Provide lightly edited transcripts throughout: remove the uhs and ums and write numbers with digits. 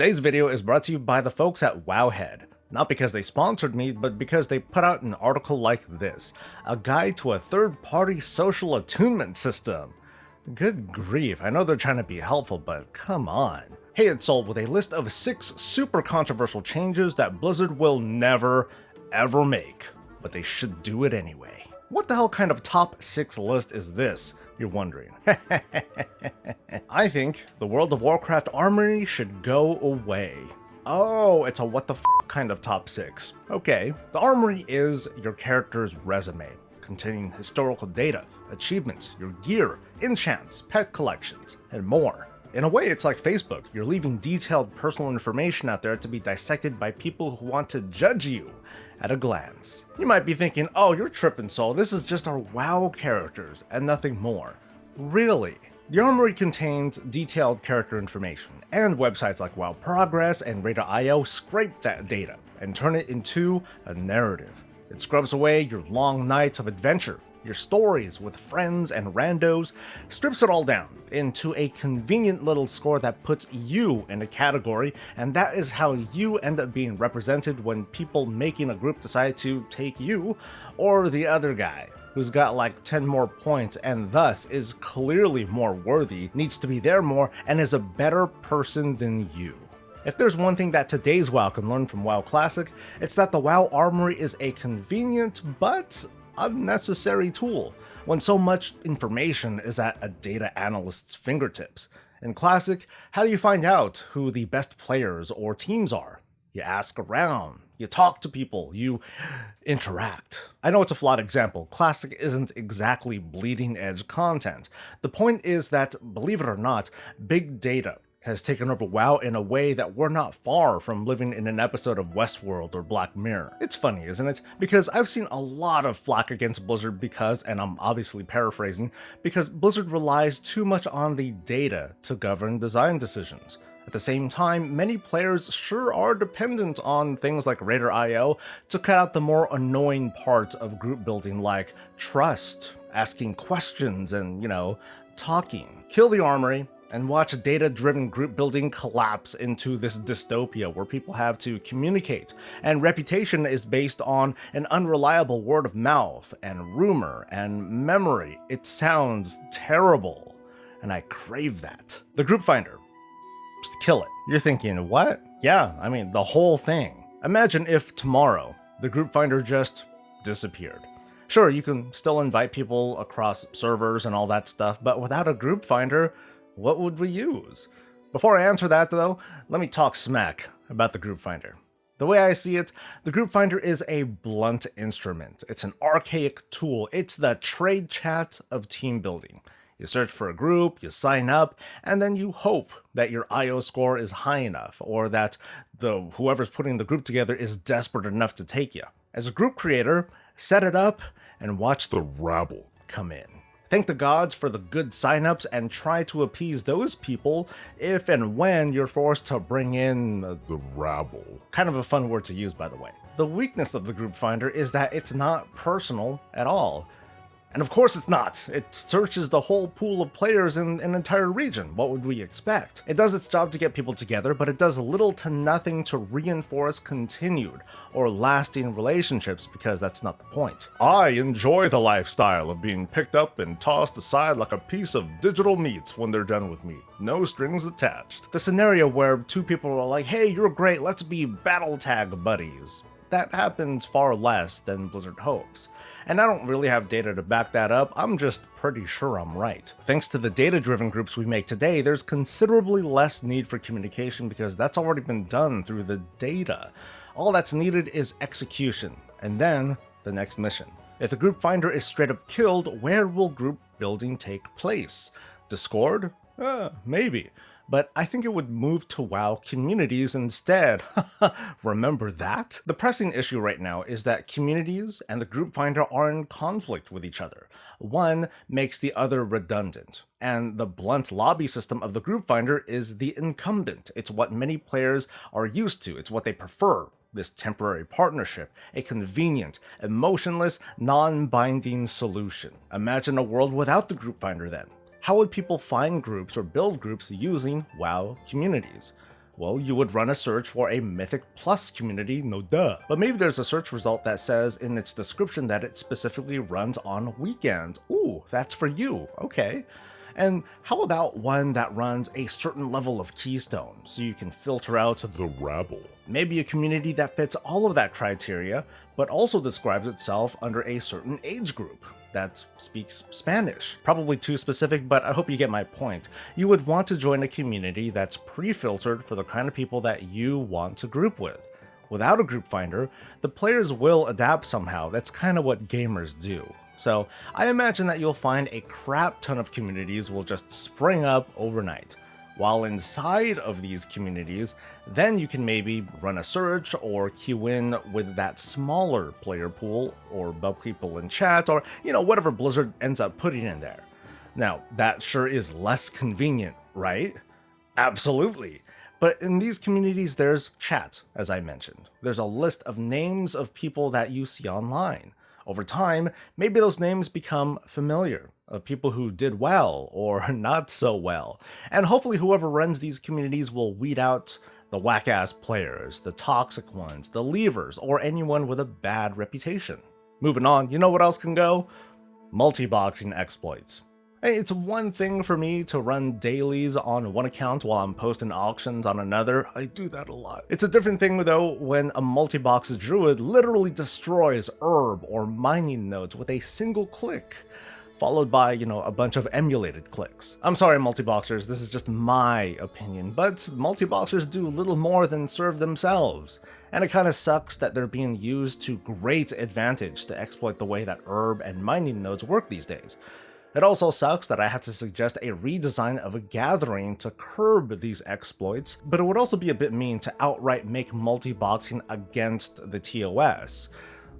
Today's video is brought to you by the folks at Wowhead. Not because they sponsored me, but because they put out an article like this, a guide to a third-party social attunement system. Good grief, I know they're trying to be helpful, but come on. Hey, it's Soul with a list of 6 super controversial changes that Blizzard will never, ever make, but they should do it anyway. What the hell kind of top 6 list is this, you're wondering? I think the World of Warcraft Armory should go away. Oh, it's a what the f kind of top 6. Okay, the Armory is your character's resume, containing historical data, achievements, your gear, enchants, pet collections, and more. In a way, it's like Facebook. You're leaving detailed personal information out there to be dissected by people who want to judge you at a glance. You might be thinking, oh, you're tripping, Soul. This is just our WoW characters and nothing more. Really? The Armory contains detailed character information, and websites like WoW Progress and Raider.io scrape that data and turn it into a narrative. It scrubs away your long nights of adventure, your stories with friends and randos, strips it all down into a convenient little score that puts you in a category, and that is how you end up being represented when people making a group decide to take you or the other guy who's got like 10 more points and thus is clearly more worthy, needs to be there more, and is a better person than you. If there's one thing that today's WoW can learn from WoW Classic, it's that the WoW Armory is a convenient but unnecessary tool when so much information is at a data analyst's fingertips. In Classic, how do you find out who the best players or teams are? You ask around, you talk to people, you interact. I know it's a flawed example. Classic isn't exactly bleeding edge content. The point is that, believe it or not, big data has taken over WoW in a way that we're not far from living in an episode of Westworld or Black Mirror. It's funny, isn't it? Because I've seen a lot of flack against Blizzard because, and I'm obviously paraphrasing, because Blizzard relies too much on the data to govern design decisions. At the same time, many players sure are dependent on things like Raider.io to cut out the more annoying parts of group building like trust, asking questions, and, talking. Kill the Armory, and watch data-driven group building collapse into this dystopia where people have to communicate, and reputation is based on an unreliable word of mouth, and rumor, and memory. It sounds terrible, and I crave that. The group finder. Just kill it. You're thinking, what? Yeah, I mean, the whole thing. Imagine if tomorrow, the group finder just disappeared. Sure, you can still invite people across servers and all that stuff, but without a group finder, what would we use? Before I answer that though, let me talk smack about the group finder. The way I see it, the group finder is a blunt instrument. It's an archaic tool. It's the trade chat of team building. You search for a group, you sign up, and then you hope that your IO score is high enough, or that whoever's putting the group together is desperate enough to take you. As a group creator, set it up and watch the rabble come in. Thank the gods for the good signups and try to appease those people if and when you're forced to bring in the rabble. Kind of a fun word to use, by the way. The weakness of the group finder is that it's not personal at all. And of course it's not. It searches the whole pool of players in an entire region. What would we expect? It does its job to get people together, but it does little to nothing to reinforce continued or lasting relationships because that's not the point. I enjoy the lifestyle of being picked up and tossed aside like a piece of digital meat when they're done with me. No strings attached. The scenario where 2 people are like, hey, you're great, let's be battle tag buddies. That happens far less than Blizzard hopes. And I don't really have data to back that up, I'm just pretty sure I'm right. Thanks to the data-driven groups we make today, there's considerably less need for communication because that's already been done through the data. All that's needed is execution, and then the next mission. If the group finder is straight up killed, where will group building take place? Discord? Maybe. But I think it would move to WoW communities instead. Remember that? The pressing issue right now is that communities and the group finder are in conflict with each other. One makes the other redundant, and the blunt lobby system of the group finder is the incumbent. It's what many players are used to. It's what they prefer. This temporary partnership, a convenient, emotionless, non-binding solution. Imagine a world without the group finder then. How would people find groups or build groups using WoW communities? Well, you would run a search for a Mythic Plus community, no duh. But maybe there's a search result that says in its description that it specifically runs on weekends. Ooh, that's for you, okay. And how about one that runs a certain level of keystone, so you can filter out the rabble? Maybe a community that fits all of that criteria, but also describes itself under a certain age group that speaks Spanish. Probably too specific, but I hope you get my point. You would want to join a community that's pre-filtered for the kind of people that you want to group with. Without a group finder, the players will adapt somehow. That's kind of what gamers do. So I imagine that you'll find a crap ton of communities will just spring up overnight. While inside of these communities, then you can maybe run a search or queue in with that smaller player pool or bug people in chat or, whatever Blizzard ends up putting in there. Now, that sure is less convenient, right? Absolutely. But in these communities, there's chat, as I mentioned. There's a list of names of people that you see online. Over time, maybe those names become familiar, of people who did well or not so well. And hopefully whoever runs these communities will weed out the whack-ass players, the toxic ones, the leavers, or anyone with a bad reputation. Moving on, you know what else can go? Multiboxing exploits. Hey, it's one thing for me to run dailies on one account while I'm posting auctions on another. I do that a lot. It's a different thing though when a multibox druid literally destroys herb or mining nodes with a single click, followed by, a bunch of emulated clicks. I'm sorry, multiboxers, this is just my opinion, but multiboxers do little more than serve themselves. And it kinda sucks that they're being used to great advantage to exploit the way that herb and mining nodes work these days. It also sucks that I have to suggest a redesign of a gathering to curb these exploits, but it would also be a bit mean to outright make multiboxing against the TOS.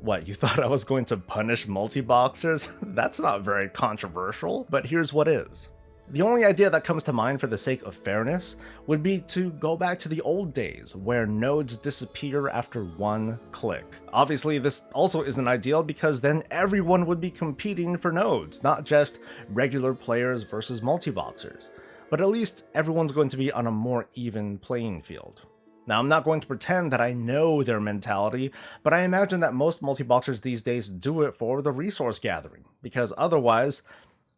What, you thought I was going to punish multiboxers? That's not very controversial, but here's what is. The only idea that comes to mind for the sake of fairness would be to go back to the old days where nodes disappear after one click. Obviously, this also isn't ideal because then everyone would be competing for nodes, not just regular players versus multiboxers. But at least everyone's going to be on a more even playing field. Now, I'm not going to pretend that I know their mentality, but I imagine that most multiboxers these days do it for the resource gathering, because otherwise,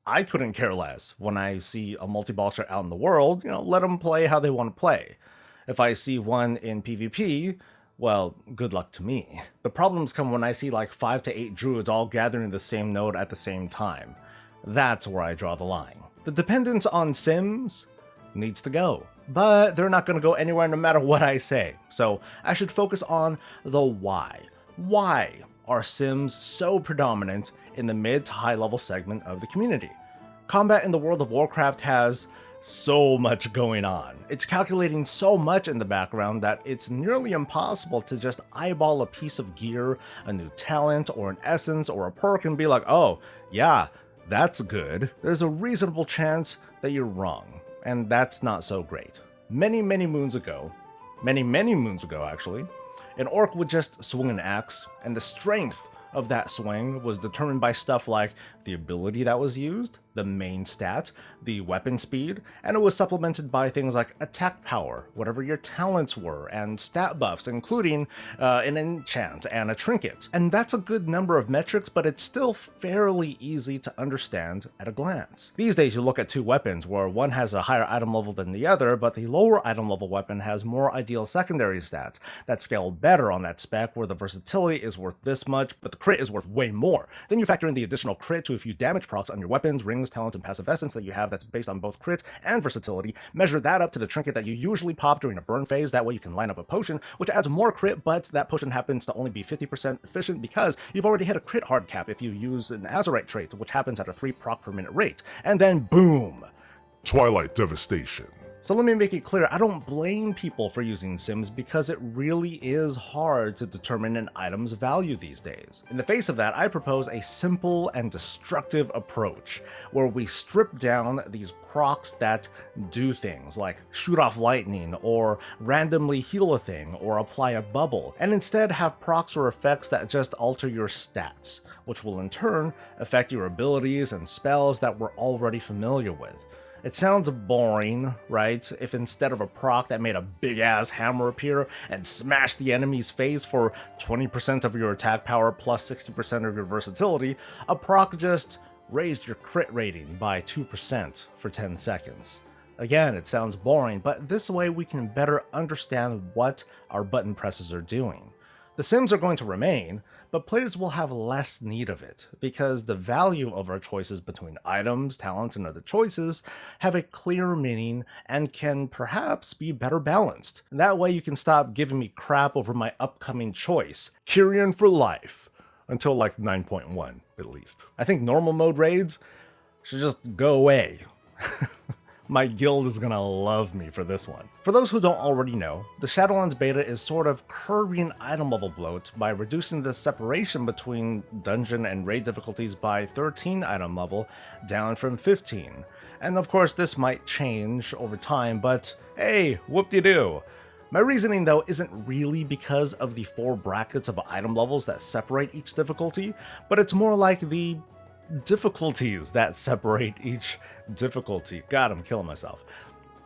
I couldn't care less when I see a multiboxer out in the world, let them play how they want to play. If I see one in PvP, well, good luck to me. The problems come when I see like 5 to 8 druids all gathering the same node at the same time. That's where I draw the line. The dependence on sims needs to go, but they're not going to go anywhere no matter what I say. So I should focus on the why. Why are sims so predominant in the mid to high level segment of the community? Combat in the world of Warcraft has so much going on. It's calculating so much in the background that it's nearly impossible to just eyeball a piece of gear, a new talent, or an essence, or a perk and be like, oh, yeah, that's good. There's a reasonable chance that you're wrong, and that's not so great. Many moons ago actually, an orc would just swing an axe, and the strength of that swing was determined by stuff like the ability that was used, the main stat, the weapon speed, and it was supplemented by things like attack power, whatever your talents were, and stat buffs, including an enchant and a trinket. And that's a good number of metrics, but it's still fairly easy to understand at a glance. These days you look at two weapons where one has a higher item level than the other, but the lower item level weapon has more ideal secondary stats that scale better on that spec, where the versatility is worth this much, but the crit is worth way more. Then you factor in the additional crit to a few damage procs on your weapons, rings, talent, and passive essence that you have that's based on both crit and versatility. Measure that up to the trinket that you usually pop during a burn phase. That way you can line up a potion, which adds more crit, but that potion happens to only be 50% efficient because you've already hit a crit hard cap if you use an Azeroth trait, which happens at a 3 proc per minute rate. And then boom! Twilight Devastation. So let me make it clear, I don't blame people for using sims because it really is hard to determine an item's value these days. In the face of that, I propose a simple and destructive approach where we strip down these procs that do things like shoot off lightning or randomly heal a thing or apply a bubble, and instead have procs or effects that just alter your stats, which will in turn affect your abilities and spells that we're already familiar with. It sounds boring, right? If instead of a proc that made a big ass hammer appear and smash the enemy's face for 20% of your attack power plus 60% of your versatility, a proc just raised your crit rating by 2% for 10 seconds. Again, it sounds boring, but this way we can better understand what our button presses are doing. The sims are going to remain, but players will have less need of it, because the value of our choices between items, talents, and other choices have a clear meaning and can perhaps be better balanced. That way you can stop giving me crap over my upcoming choice, Kyrian for life, until like 9.1 at least. I think normal mode raids should just go away. My guild is gonna love me for this one. For those who don't already know, the Shadowlands beta is sort of curbing item level bloat by reducing the separation between dungeon and raid difficulties by 13 item level down from 15. And of course this might change over time, but hey, whoop-de-doo. My reasoning though isn't really because of the 4 brackets of item levels that separate each difficulty, but it's more like the difficulties that separate each difficulty. God, I'm killing myself.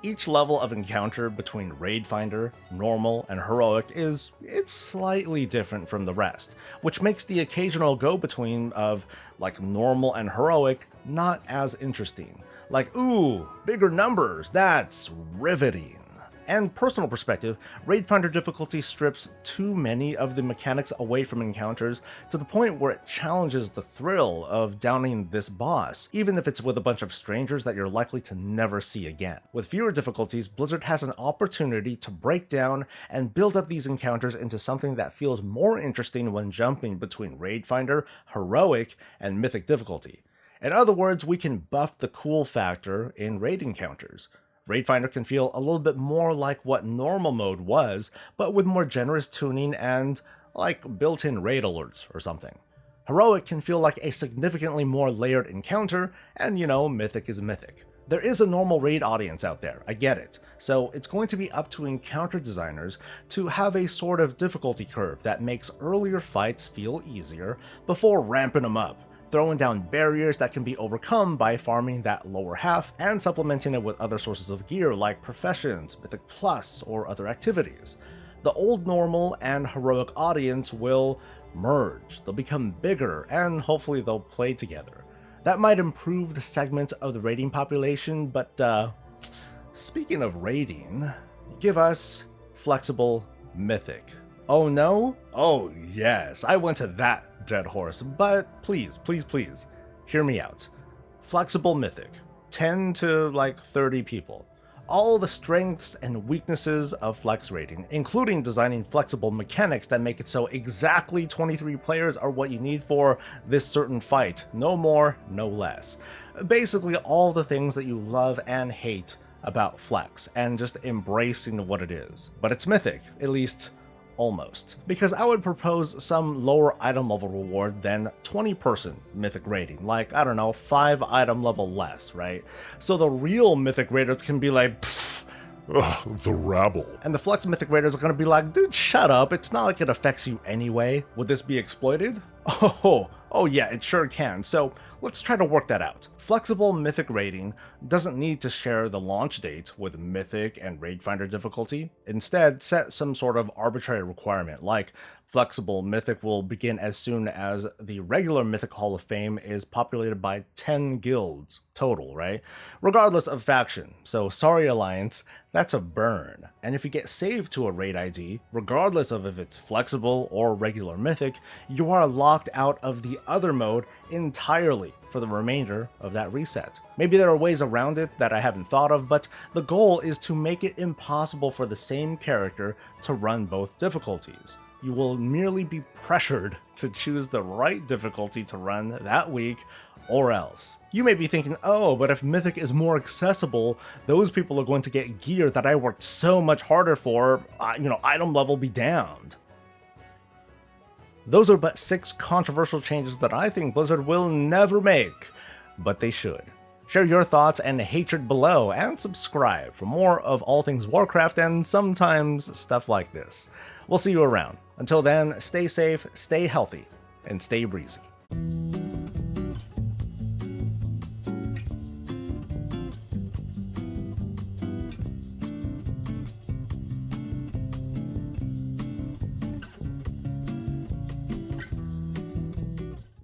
Each level of encounter between Raid Finder, Normal, and Heroic it's slightly different from the rest, which makes the occasional go-between of like Normal and Heroic not as interesting. Like, ooh, bigger numbers, that's riveting. And personal perspective, Raid Finder difficulty strips too many of the mechanics away from encounters to the point where it challenges the thrill of downing this boss, even if it's with a bunch of strangers that you're likely to never see again. With fewer difficulties, Blizzard has an opportunity to break down and build up these encounters into something that feels more interesting when jumping between Raid Finder, Heroic, and Mythic difficulty. In other words, we can buff the cool factor in raid encounters. Raid Finder can feel a little bit more like what normal mode was, but with more generous tuning and, like, built-in raid alerts or something. Heroic can feel like a significantly more layered encounter, and you know, Mythic is Mythic. There is a normal raid audience out there, I get it, so it's going to be up to encounter designers to have a sort of difficulty curve that makes earlier fights feel easier before ramping them up, throwing down barriers that can be overcome by farming that lower half and supplementing it with other sources of gear like professions, Mythic Plus, or other activities. The old normal and heroic audience will merge, they'll become bigger, and hopefully they'll play together. That might improve the segment of the raiding population, but speaking of raiding, give us flexible Mythic. Oh no? Oh yes, I went to that dead horse, but please, hear me out. Flexible Mythic, 10 to like 30 people. All the strengths and weaknesses of flex raiding, including designing flexible mechanics that make it so exactly 23 players are what you need for this certain fight, no more, no less. Basically all the things that you love and hate about flex, and just embracing what it is. But it's Mythic, at least almost, because I would propose some lower item level reward than 20-person Mythic raiding, like, I don't know, 5 item level less, right? So the real Mythic raiders can be like, ugh, the rabble. And the flex Mythic raiders are gonna be like, dude, shut up, it's not like it affects you anyway. Would this be exploited? Oh yeah, it sure can, so let's try to work that out. Flexible Mythic raiding doesn't need to share the launch date with Mythic and Raid Finder difficulty. Instead, set some sort of arbitrary requirement, like Flexible Mythic will begin as soon as the regular Mythic Hall of Fame is populated by 10 guilds total, right? Regardless of faction. So sorry Alliance, that's a burn. And if you get saved to a raid ID, regardless of if it's flexible or regular Mythic, you are locked out of the other mode entirely for the remainder of that reset. Maybe there are ways around it that I haven't thought of, but the goal is to make it impossible for the same character to run both difficulties. You will merely be pressured to choose the right difficulty to run that week, or else. You may be thinking, oh, but if Mythic is more accessible, those people are going to get gear that I worked so much harder for, item level be damned. Those are but 6 controversial changes that I think Blizzard will never make, but they should. Share your thoughts and hatred below, and subscribe for more of all things Warcraft and sometimes stuff like this. We'll see you around. Until then, stay safe, stay healthy, and stay breezy.